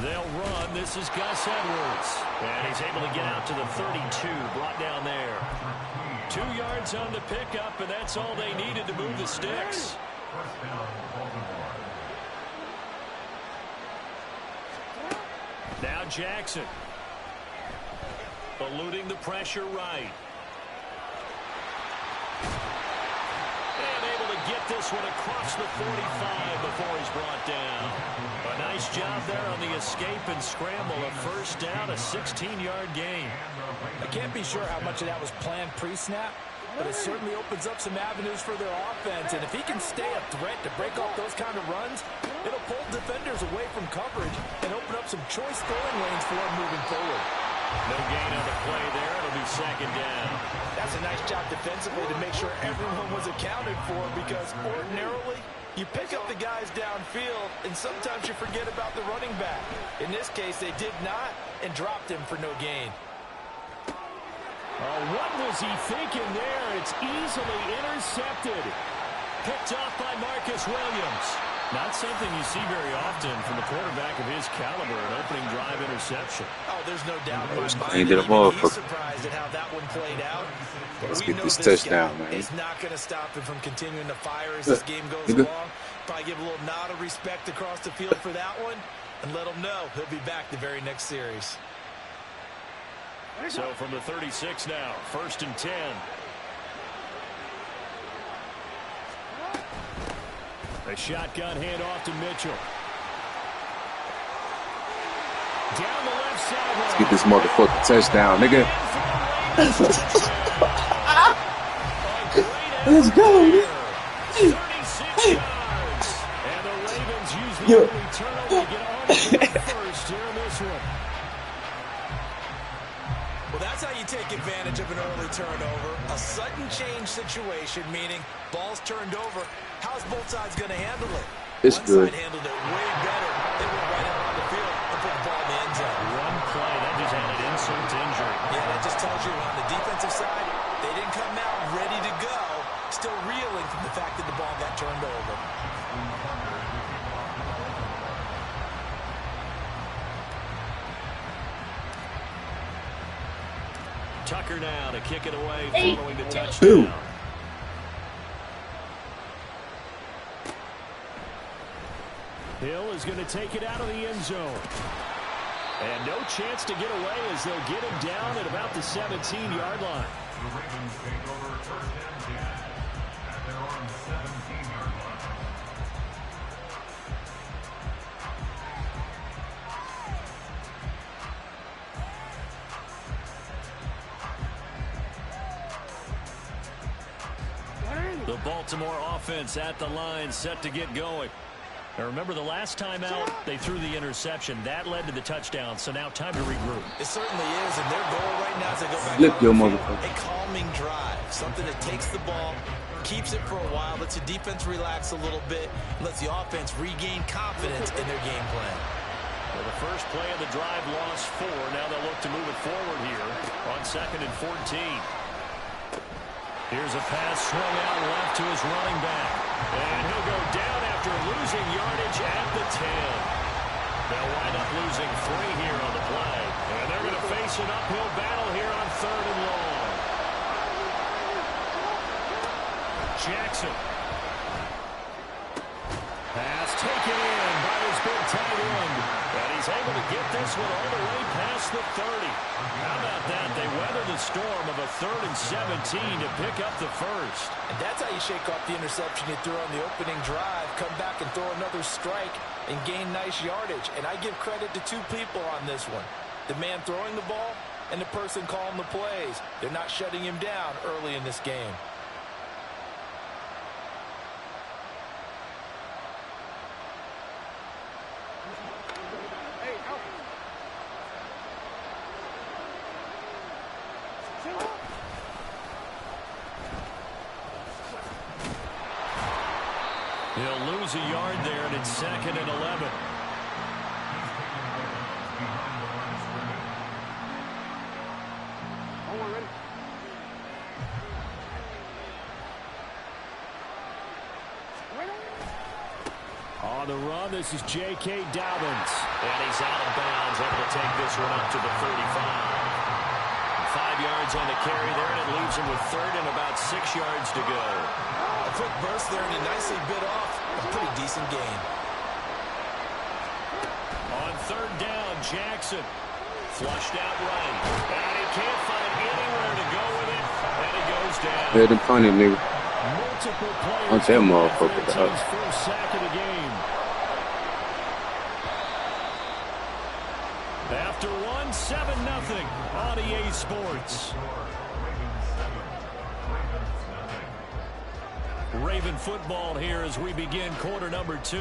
They'll run. This is Gus Edwards. And he's able to get out to the 32, brought down there. 2 yards on the pickup, and that's all they needed to move the sticks. Now Jackson. Eluding the pressure right. And able to get this one across the 45 before he's brought down. A nice job there on the escape and scramble. A first down, a 16-yard gain. I can't be sure how much of that was planned pre-snap, but it certainly opens up some avenues for their offense. And if he can stay a threat to break off those kind of runs, it'll pull defenders away from coverage and open up some choice throwing lanes for him moving forward. No gain on the play there. It'll be second down. That's a nice job defensively to make sure everyone was accounted for, because ordinarily you pick up the guys downfield and sometimes you forget about the running back. In this case, they did not and dropped him for no gain. Oh, what was he thinking there? It's easily intercepted. Picked off by Marcus Williams. Not something you see very often from a quarterback of his caliber, an opening drive interception. Oh, there's no doubt in my mind. He's surprised at how that one played out. Let's get this touchdown, man. It's not going to stop him from continuing to fire as this game goes along. Probably give a little nod of respect across the field for that one, and let him know he'll be back the very next series. So from the 36 now, 1st and 10. A shotgun handoff to Mitchell. Down the left side. Let's get this motherfucking touchdown, nigga. Let's go. 36 yards. And the Ravens use the early turnover to get on first here in this one. Well, that's how you take advantage of an early turnover. A sudden change situation, meaning ball's turned over. How's both sides going to handle it? It's One good. side handled it way better. They went right out on the field and put the ball in the end zone. One play, that just had an insult to injury. Yeah, that just tells you on the defensive side, they didn't come out ready to go, still reeling from the fact that the ball got turned over. Tucker now to kick it away following the touchdown. Hill is going to take it out of the end zone. And no chance to get away as they'll get him down at about the 17-yard line. The Ravens take over 1st and 10 at their own 17-yard line. The Baltimore offense at the line, set to get going. Now remember, the last time out, they threw the interception. That led to the touchdown, so now time to regroup. It certainly is, and their goal right now is to go back Flip on your the field, motherfucker. a calming drive, something that takes the ball, keeps it for a while, lets the defense relax a little bit, and lets the offense regain confidence in their game plan. Well, the first play of the drive lost 4. Now they'll look to move it forward here on 2nd and 14. Here's a pass swung out left to his running back. And he'll go down after losing yardage at the 10. They'll wind up losing 3 here on the play. And they're going to face an uphill battle here on 3rd and long. Jackson. Pass taken in by his big tight end. And he's able to get this one all the way past the 30. How about that? They weather the storm of a 3rd and 17 to pick up the first. And that's how you shake off the interception you threw on the opening drive, come back and throw another strike and gain nice yardage. And I give credit to 2 people on this one. The man throwing the ball and the person calling the plays. They're not shutting him down early in this game. He'll lose a yard there, and it's 2nd and 11. On the run. This is J.K. Dobbins. And he's out of bounds, able to take this one up to the 35. 5 yards on the carry there, and it leaves him with third and about 6 yards to go. A quick burst there, and he nicely bit off a pretty decent gain. On third down, Jackson. Flushed out right. And he can't find anywhere to go with it. And he goes down. Yeah, the punting, nigga. Multiple players. Punch that motherfucker. Team's first sack of the game. After one, 7-0 on EA Sports. Raven football here as we begin quarter number 2.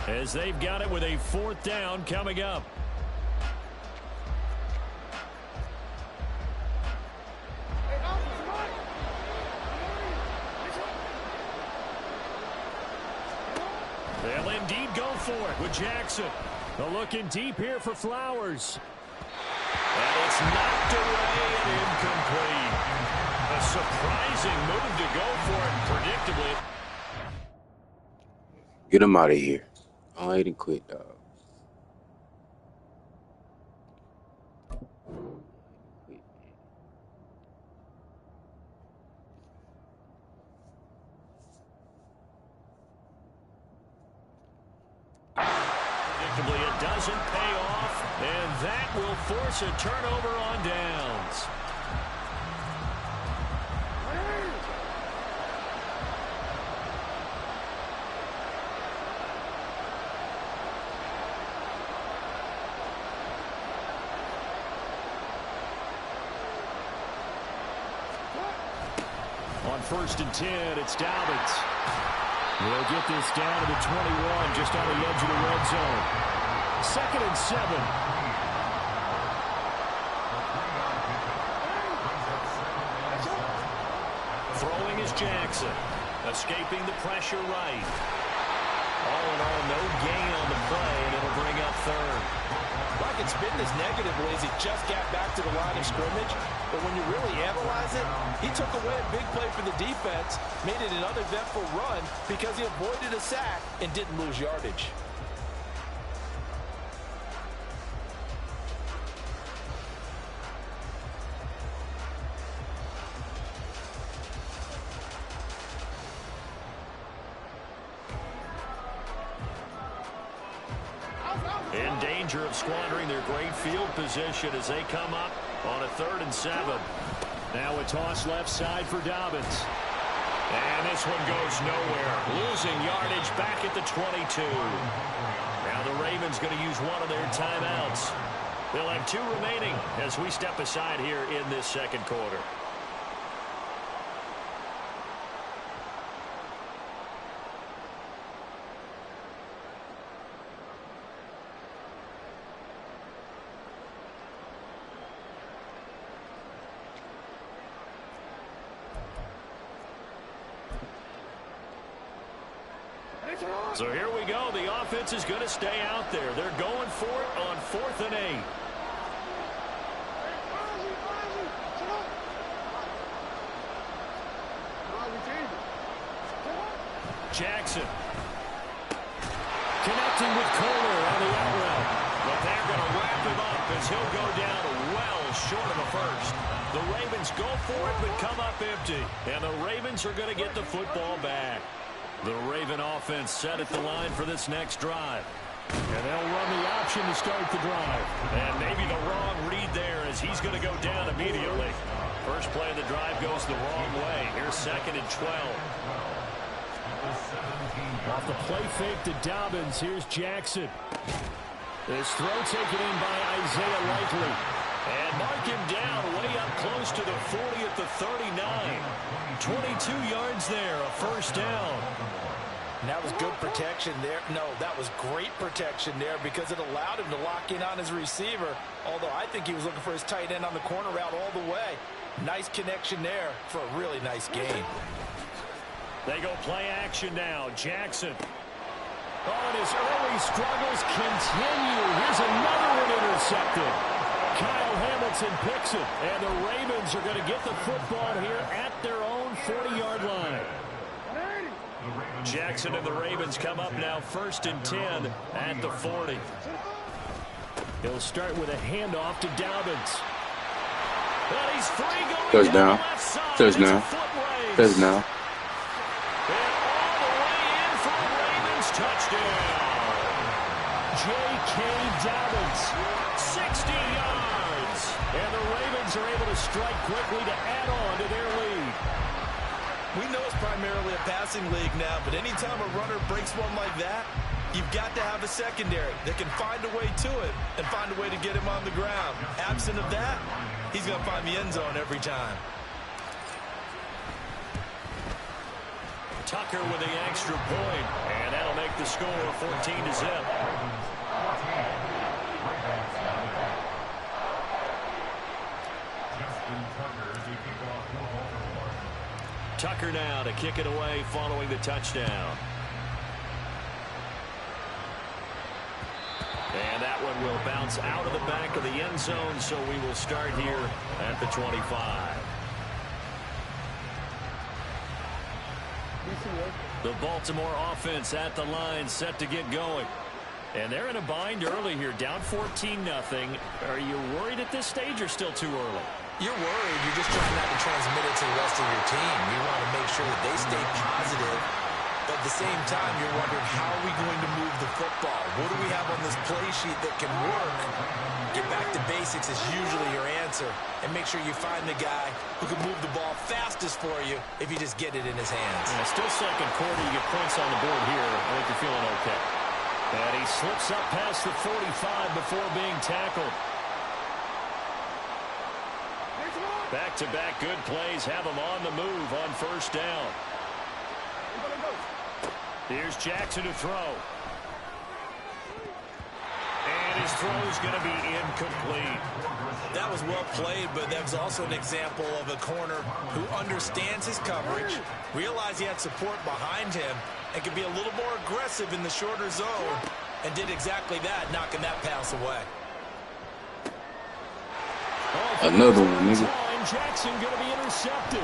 As they've got it with a 4th down coming up. They'll indeed go for it with Jackson. They're looking deep here for Flowers. And it's knocked away and incomplete. A surprising move to go for it, predictably. Get him out of here. Oh, I didn't quit, dog. Predictably, it doesn't pay off, and that will force a turnover on downs. On 1st and 10, it's Dobbins. They'll get this down to the 21, just on the edge of the red zone. 2nd and 7. Throwing is Jackson. Escaping the pressure right. All in all, no gain on the play, and it'll bring up 3rd. Well, I can spin this negatively as he just got back to the line of scrimmage. But when you really analyze it, he took away a big play for the defense, made it an uneventful run because he avoided a sack and didn't lose yardage. In danger of squandering their great field position as they come up on a 3rd and 7. Now a toss left side for Dobbins. And this one goes nowhere. Losing yardage back at the 22. Now the Ravens going to use one of their timeouts. They'll have 2 remaining as we step aside here in this 2nd quarter. So here we go. The offense is going to stay out there. They're going for it on 4th and 8. Jackson. Connecting with Kohler on the out route. But they're going to wrap him up as he'll go down well short of a first. The Ravens go for it but come up empty. And the Ravens are going to get the football back. The Raven offense set at the line for this next drive. And they'll run the option to start the drive. And maybe the wrong read there as he's going to go down immediately. First play of the drive goes the wrong way. Here's 2nd and 12. Off the play fake to Dobbins. Here's Jackson. This throw taken in by Isaiah Likely. And mark him down way up close to the 40 at the 39. 22 yards there, a first down. And that was good protection there. No, that was great protection there because it allowed him to lock in on his receiver. Although I think he was looking for his tight end on the corner route all the way. Nice connection there for a really nice gain. They go play action now. Jackson. Oh, and his early struggles continue. Here's another one intercepted. Kyle Hamilton picks it, and the Ravens are going to get the football here at their own 40-yard line. Jackson and the Ravens come up now 1st and 10 at the 40. He'll start with a handoff to Dobbins. And he's free going Touchdown. down the left side. Touchdown. It's a foot race. Touchdown. And all the way in for a Ravens touchdown. J.K. Dobbins, 60 yards. And the Ravens are able to strike quickly to add on to their lead. We know it's primarily a passing league now, but anytime a runner breaks one like that, you've got to have a secondary that can find a way to it and find a way to get him on the ground. Absent of that, he's going to find the end zone every time. Tucker with the extra point, and that'll make the score 14-0. Tucker now to kick it away following the touchdown. And that one will bounce out of the back of the end zone, so we will start here at the 25. The Baltimore offense at the line, set to get going. And they're in a bind early here, down 14-0. Are you worried at this stage or still too early? You're worried. You're just trying not to transmit it to the rest of your team. You want to make sure that they stay positive. But at the same time, you're wondering, how are we going to move the football? What do we have on this play sheet that can work? Get back to basics is usually your answer. And make sure you find the guy who can move the ball fastest for you if you just get it in his hands. Yeah, still second quarter. You get points on the board here. I think you're feeling okay. And he slips up past the 45 before being tackled. Back-to-back good plays have him on the move on first down. Here's Jackson to throw. And his throw's going to be incomplete. That was well played, but that was also an example of a corner who understands his coverage, realized he had support behind him, and could be a little more aggressive in the shorter zone, and did exactly that, knocking that pass away. Another one, nigga. Jackson going to be intercepted.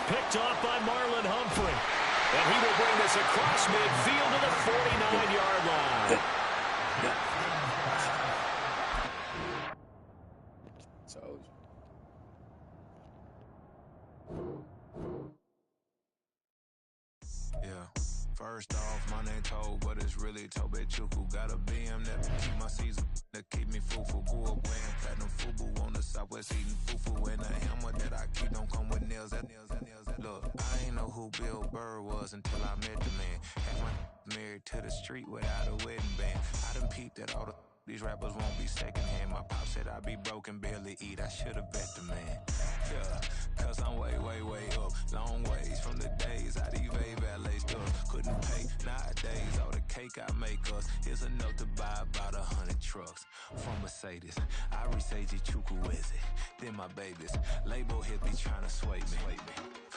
Picked off by Marlon Humphrey. And he will bring this across midfield to the 49-yard line. Yeah. First off, my name Toad, but it's really Tobe Chuku. Got a BM that keep my season, that keep me fufu. Grew up wearing platinum fubu on the southwest eating fufu. And a hammer that I keep don't come with nails. Look, I ain't know who Bill Burr was until I met the man. Had my married to the street without a wedding band. I done peeped at all these rappers won't be secondhand. My pop said I'd be broken, barely eat. I should've bet the man. Yeah, cause I'm way up. Long ways from the days I evade valet stuff. Couldn't pay nowadays. All the cake I make us is enough to buy about 100 trucks. From Mercedes, I resage Chukwueze. Then my babies, label hippie trying to sway me.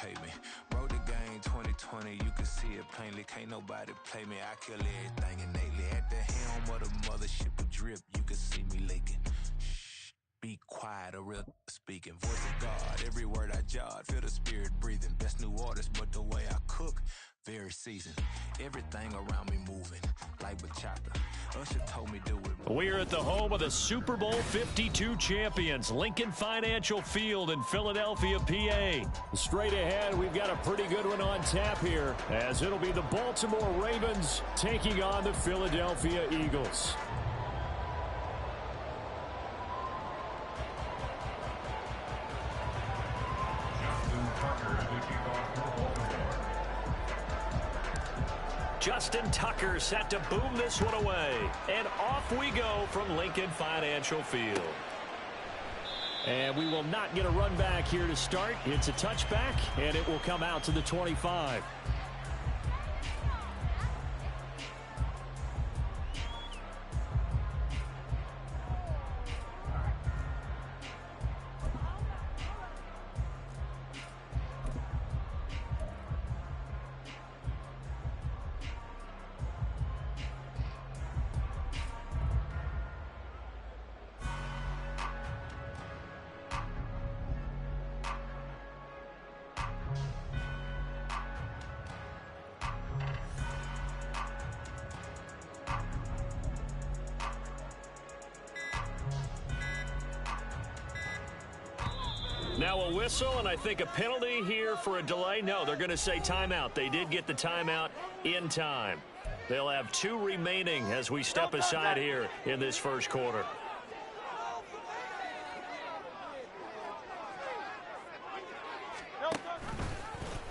Pay me. Wrote the game 2020, you can see it plainly. Can't nobody play me. I kill everything innately. At the helm of the mothership of drip, you can see me leaking. Shh, be quiet, a real speaking. Voice of God, every word I jot. Feel the spirit breathing. Best new artist, but the way I cook, very seasoned. Everything around me moving, like bachata. Usher told me do it. We're at the home of the Super Bowl 52 champions, Lincoln Financial Field in Philadelphia, PA. Straight ahead, we've got a pretty good one on tap here, as it'll be the Baltimore Ravens taking on the Philadelphia Eagles. Justin Tucker set to boom this one away. And off we go from Lincoln Financial Field. And we will not get a run back here to start. It's a touchback, and it will come out to the 25. Now a whistle, and I think a penalty here for a delay. No, they're going to say timeout. They did get the timeout in time. They'll have 2 remaining as we step aside here in this first quarter.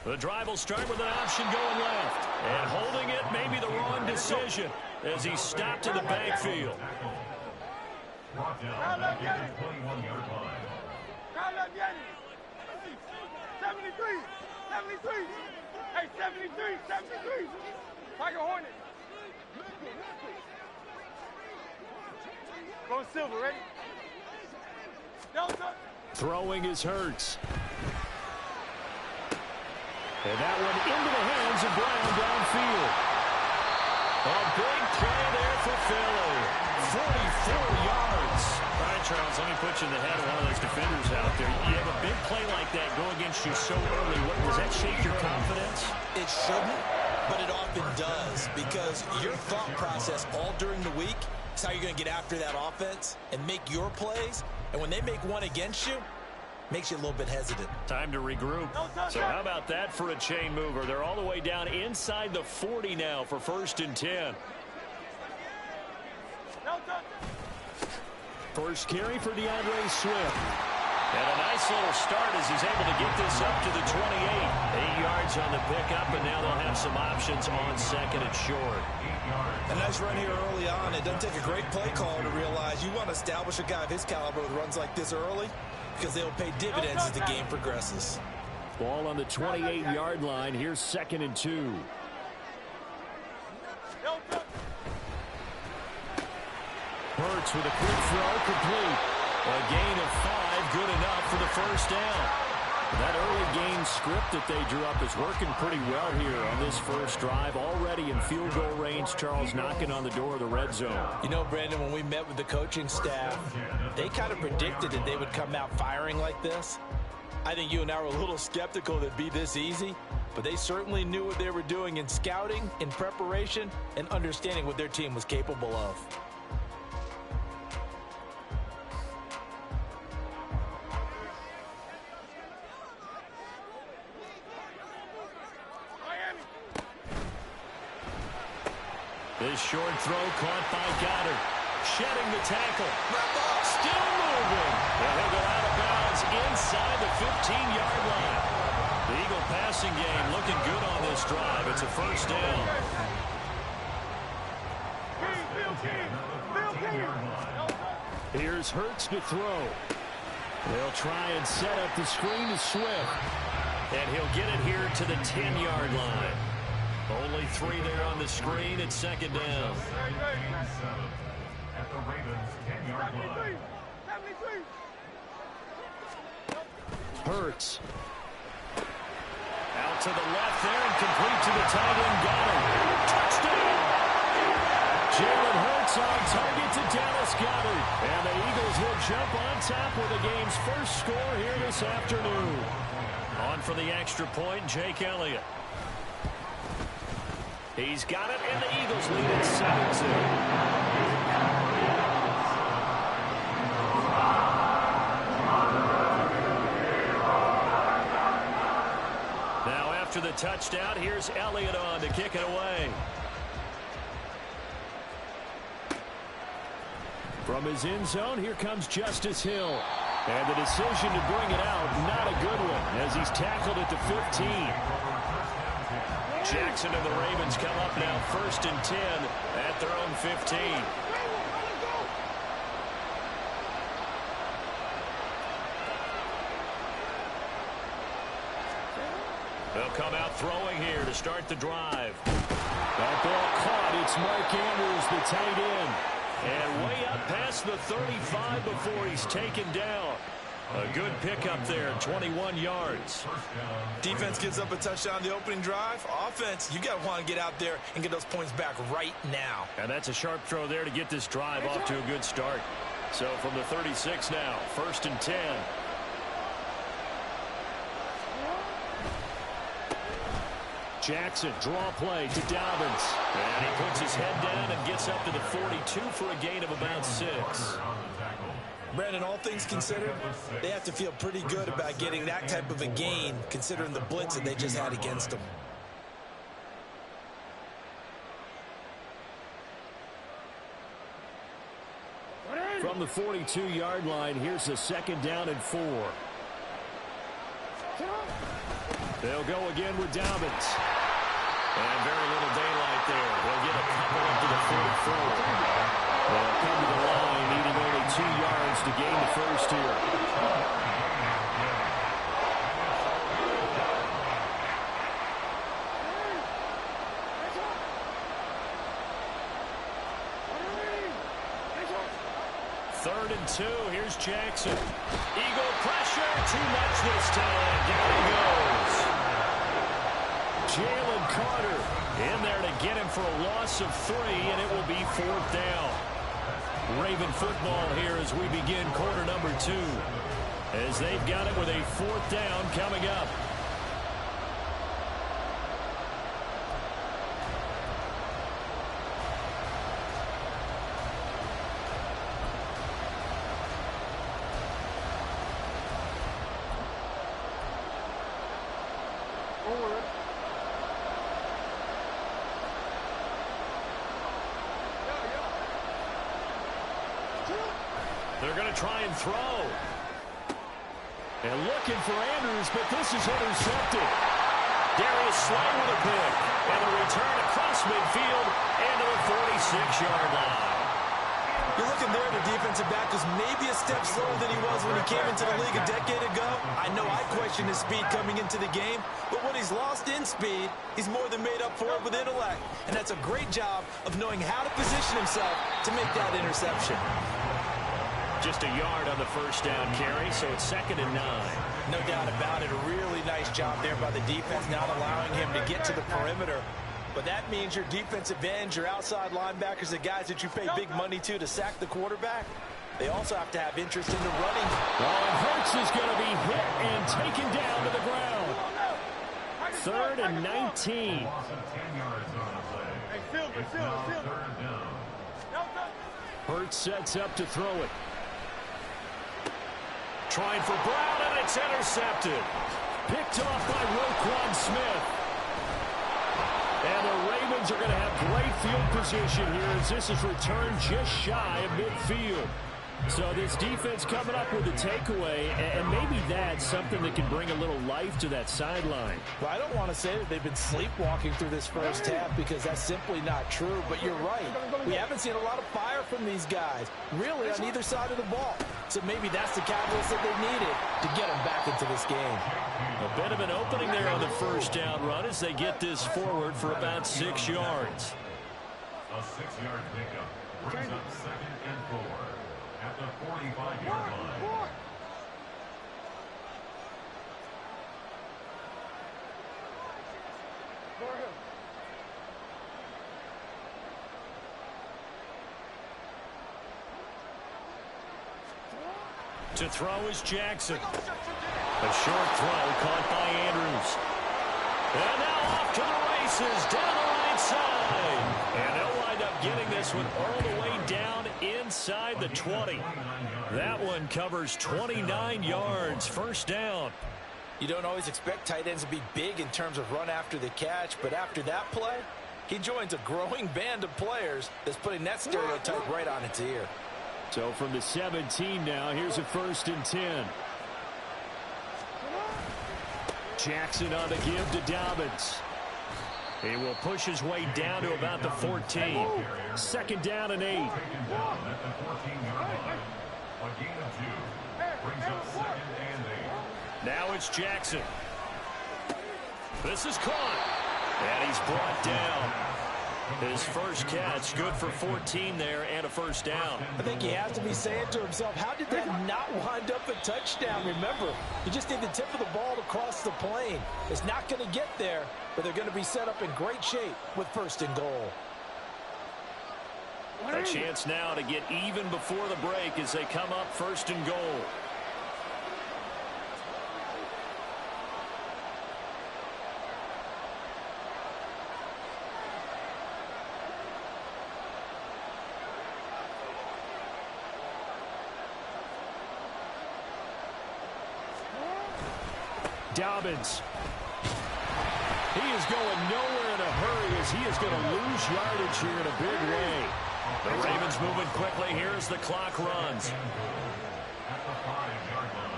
The drive will start with an option going left. And holding it may be the wrong decision as he's stopped in the backfield. Brought down at the 21-yard line. 73, 73. Hey, 73, 73. Tiger Hornet. Go Silver, ready? Delta. Throwing is Hurts. And that one into the hands of Brown downfield. A big play there for Philly. 44 yards. All right, Charles, let me put you in the head of one of those defenders out there. You have a big play like that go against you so early. Does that shake your confidence? It shouldn't, but it often does, because your thought process all during the week is how you're going to get after that offense and make your plays. And when they make one against you, makes you a little bit hesitant. Time to regroup. So how about that for a chain mover? They're all the way down inside the 40 now for 1st and 10. First carry for DeAndre Swift. And a nice little start as he's able to get this up to the 28. 8 yards on the pickup, and now they'll have some options on 2nd and short. A nice run here early on. It doesn't take a great play caller to realize you want to establish a guy of his caliber with runs like this early, because they'll pay dividends as the game progresses. Ball on the 28-yard line. Here's 2nd and 2. Hurts with a quick throw, complete. A gain of 5, good enough for the first down. That early game script that they drew up is working pretty well here on this first drive. Already in field goal range, Charles, knocking on the door of the red zone. You know, Brandon, when we met with the coaching staff, they kind of predicted that they would come out firing like this. I think you and I were a little skeptical that it'd be this easy, but they certainly knew what they were doing in scouting, in preparation, and understanding what their team was capable of. This short throw caught by Goddard. Shedding the tackle. Still moving. And he'll go out of bounds inside the 15-yard line. The Eagle passing game looking good on this drive. It's a first down. Here's Hurts to throw. They'll try and set up the screen to Swift. And he'll get it here to the 10-yard line. Only 3 there on the screen. It's 2nd down. At the Ravens' 10-yard line. Hurts. Out to the left there and complete to the tight end Goddard. Touchdown! Jalen Hurts on target to Dallas Goddard. And the Eagles will jump on top with the game's first score here this afternoon. On for the extra point, Jake Elliott. He's got it, and the Eagles lead it 7-2. Now after the touchdown, here's Elliott on to kick it away. From his end zone, here comes Justice Hill. And the decision to bring it out, not a good one, as he's tackled at the 15. Jackson and the Ravens come up now 1st and 10 at their own 15. They'll come out throwing here to start the drive. That ball caught. It's Mark Andrews, the tight end. And way up past the 35 before he's taken down. A good pickup there, 21 yards. Defense gives up a touchdown the opening drive. Offense, you got to want to get out there and get those points back right now. And that's a sharp throw there to get this drive off to a good start. So from the 36 now, 1st and 10. Jackson, draw play to Dobbins. And he puts his head down and gets up to the 42 for a gain of about 6. Brandon, all things considered, they have to feel pretty good about getting that type of a gain, considering the blitz that they just had against them. From the 42-yard line, here's a 2nd down and 4. They'll go again with Dobbins. And very little daylight there. They'll get a couple up to the 44. They'll come to the line, needing only 2 yards to gain the first here. Third and 2. Here's Jackson. Eagle pressure. Too much this time. Down he goes. Jalen Carter in there to get him for a loss of 3, and it will be 4th down. Raven football here as we begin quarter number 2. As they've got it with a 4th down coming up. They're going to try and throw. And looking for Andrews, but this is intercepted. Darius Slay with a pick. And a return across midfield and to the 46-yard line. You're looking there, the defensive back was maybe a step slower than he was when he came into the league a decade ago. I know I questioned his speed coming into the game, but what he's lost in speed, he's more than made up for it with intellect. And that's a great job of knowing how to position himself to make that interception. Just a yard on the first down carry, so it's 2nd and 9. No doubt about it. A really nice job there by the defense, not allowing him to get to the perimeter. But that means your defensive ends, your outside linebackers, the guys that you pay big money to sack the quarterback, they also have to have interest in the running. Well, and Hurts is going to be hit and taken down to the ground. 3rd and 19. Hurts sets up to throw it. Trying for Brown, and it's intercepted. Picked off by Roquan Smith. And the Ravens are going to have great field position here as this is returned just shy of midfield. So this defense coming up with a takeaway, and maybe that's something that can bring a little life to that sideline. Well, I don't want to say that they've been sleepwalking through this first half because that's simply not true, but you're right. We haven't seen a lot of fire from these guys, really, on either side of the ball. So maybe that's the catalyst that they needed to get them back into this game. A bit of an opening there on the first down run as they get this forward for about 6 yards. A 6-yard pickup brings up 2nd and 4 at the 45-yard line. To throw is Jackson. A short throw caught by Andrews. And now off to the races down the right side. And they'll wind up getting this one all the way down inside the 20. That one covers 29 yards. 1st down. You don't always expect tight ends to be big in terms of run after the catch, but after that play, he joins a growing band of players that's putting that stereotype right on its ear. So from the 17 now, here's a 1st and 10. Jackson on the give to Dobbins. He will push his way down to about the 14. 2nd down and 8. At the 14-yard line, a gain of 2 brings up 2nd and 8. Now it's Jackson. This is caught. And he's brought down. His first catch, good for 14 there and a 1st down. I think he has to be saying to himself, how did that not wind up a touchdown? Remember, you just need the tip of the ball to cross the plane. It's not going to get there, but they're going to be set up in great shape with 1st and goal. A chance now to get even before the break as they come up 1st and goal. Dobbins. He is going nowhere in a hurry as he is going to lose yardage here in a big way. The Ravens moving quickly here as the clock runs. At the 5-yard line.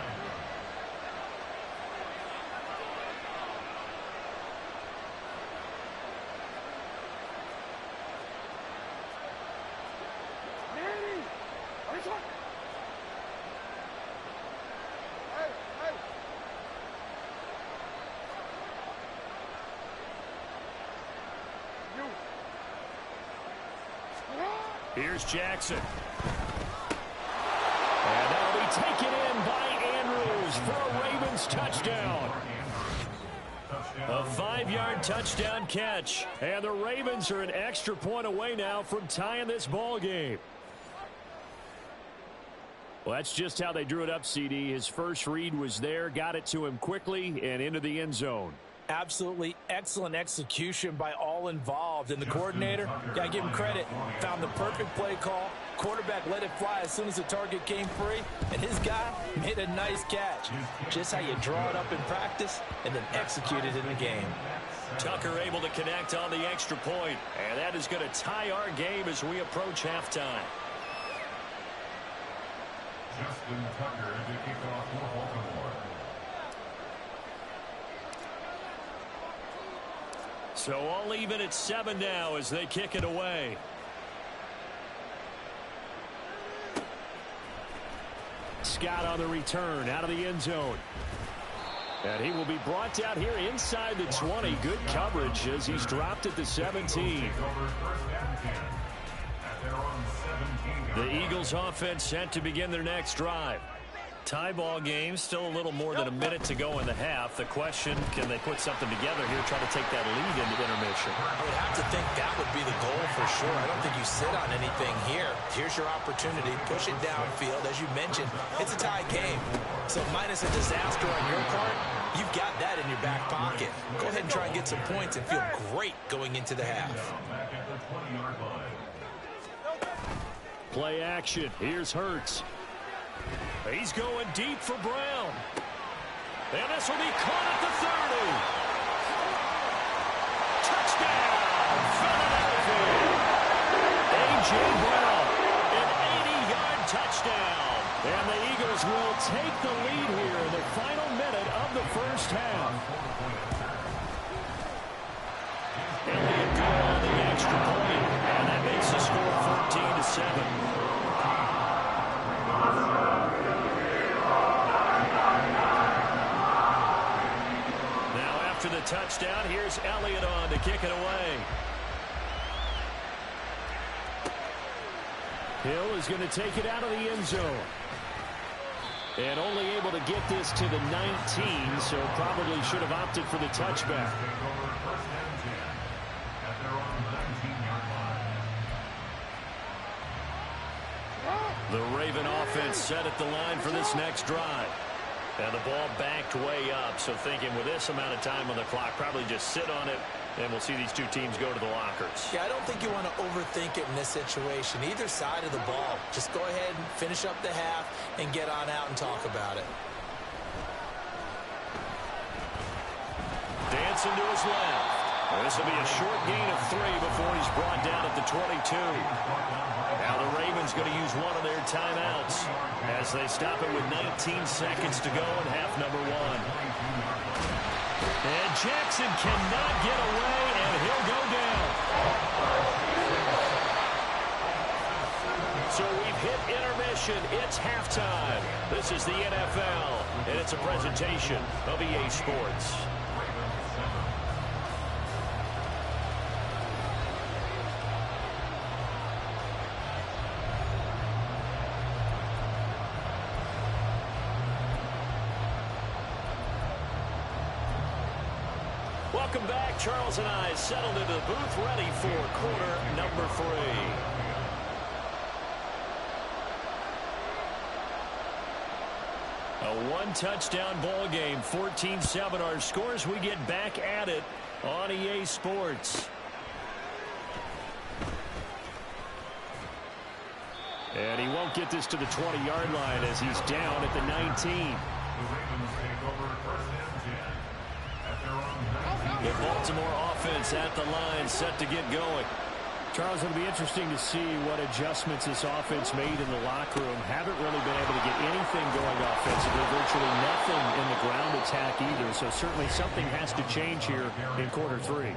Manny! What is that? Hey, hey! You! Here's Jackson. And that'll be taken in by Andrews for a Ravens touchdown. A 5-yard touchdown catch. And the Ravens are an extra point away now from tying this ball game. Well, that's just how they drew it up, CD. His first read was there, got it to him quickly, and into the end zone. Absolutely excellent execution by all involved. And the coordinator, got to give him credit, found the perfect play call. Quarterback let it fly as soon as the target came free. And his guy made a nice catch. Just how you draw it up in practice and then execute it in the game. Tucker able to connect on the extra point. And that is going to tie our game as we approach halftime. Justin Tucker to kick off for Baltimore. So all even at 7 now as they kick it away. Scott on the return out of the end zone. And he will be brought down here inside the 20. Good coverage as he's dropped at the 17. The Eagles offense set to begin their next drive. Tie ball game, still a little more than a minute to go in the half. The question, can they put something together here, try to take that lead into intermission? I would have to think that would be the goal for sure. I don't think you sit on anything here. Here's your opportunity. Push it downfield. As you mentioned, it's a tie game. So minus a disaster on your part, you've got that in your back pocket. Go ahead and try and get some points and feel great going into the half. Play action. Here's Hurts. He's going deep for Brown. And this will be caught at the 30. Touchdown, Philadelphia. A.J. Brown, an 80-yard touchdown. And the Eagles will take the lead here in the final minute of the first half. Elliott go on the extra point, and that makes the score 14-7. After the touchdown, here's Elliott on to kick it away. Hill is going to take it out of the end zone. And only able to get this to the 19, so probably should have opted for the touchback. The Raven offense set at the line for this next drive. And the ball backed way up, so thinking with this amount of time on the clock, probably just sit on it, and we'll see these two teams go to the lockers. Yeah, I don't think you want to overthink it in this situation. Either side of the ball. Just go ahead and finish up the half and get on out and talk about it. Dancing to his left. This will be a short gain of 3 before he's brought down at the 22. Now the Ravens going to use one of their timeouts as they stop it with 19 seconds to go in half number 1. And Jackson cannot get away, and he'll go down. So we've hit intermission. It's halftime. This is the NFL, and it's a presentation of EA Sports. Welcome back. Charles and I settled into the booth, ready for quarter number 3. A one-touchdown ball game, 14-7 our scores. We get back at it on EA Sports. And he won't get this to the 20-yard line as he's down at the 19. The Ravens take over first and 10 at their own 19. The Baltimore offense at the line, set to get going. Charles, it'll be interesting to see what adjustments this offense made in the locker room. Haven't really been able to get anything going offensively, virtually nothing in the ground attack either. So certainly something has to change here in quarter three.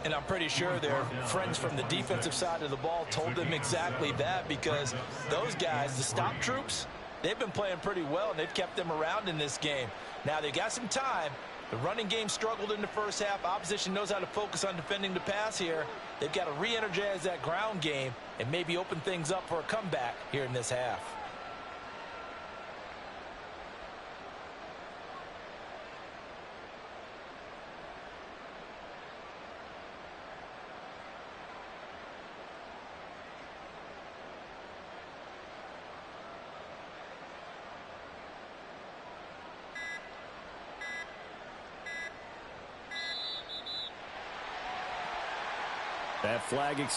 And I'm pretty sure their friends from the defensive side of the ball told them exactly that, because those guys, the stop troops, they've been playing pretty well, and they've kept them around in this game. Now, they got some time. The running game struggled in the first half. Opposition knows how to focus on defending the pass here. They've got to re-energize that ground game and maybe open things up for a comeback here in this half. That flag.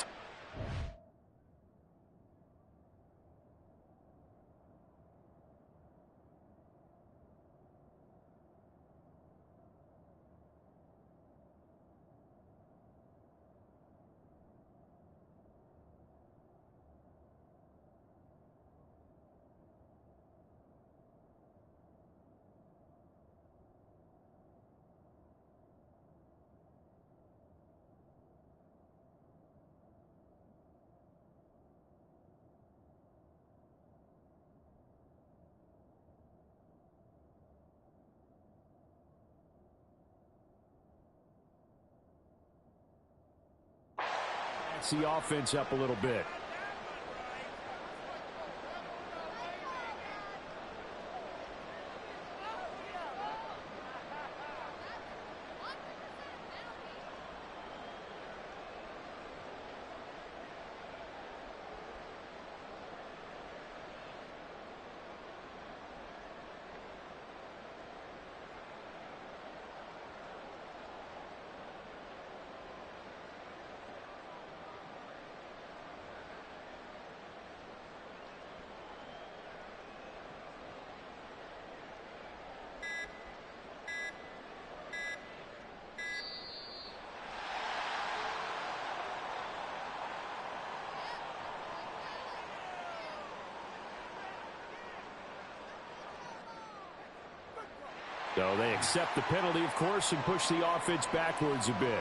The offense up a little bit. So they accept the penalty, of course, and push the offense backwards a bit.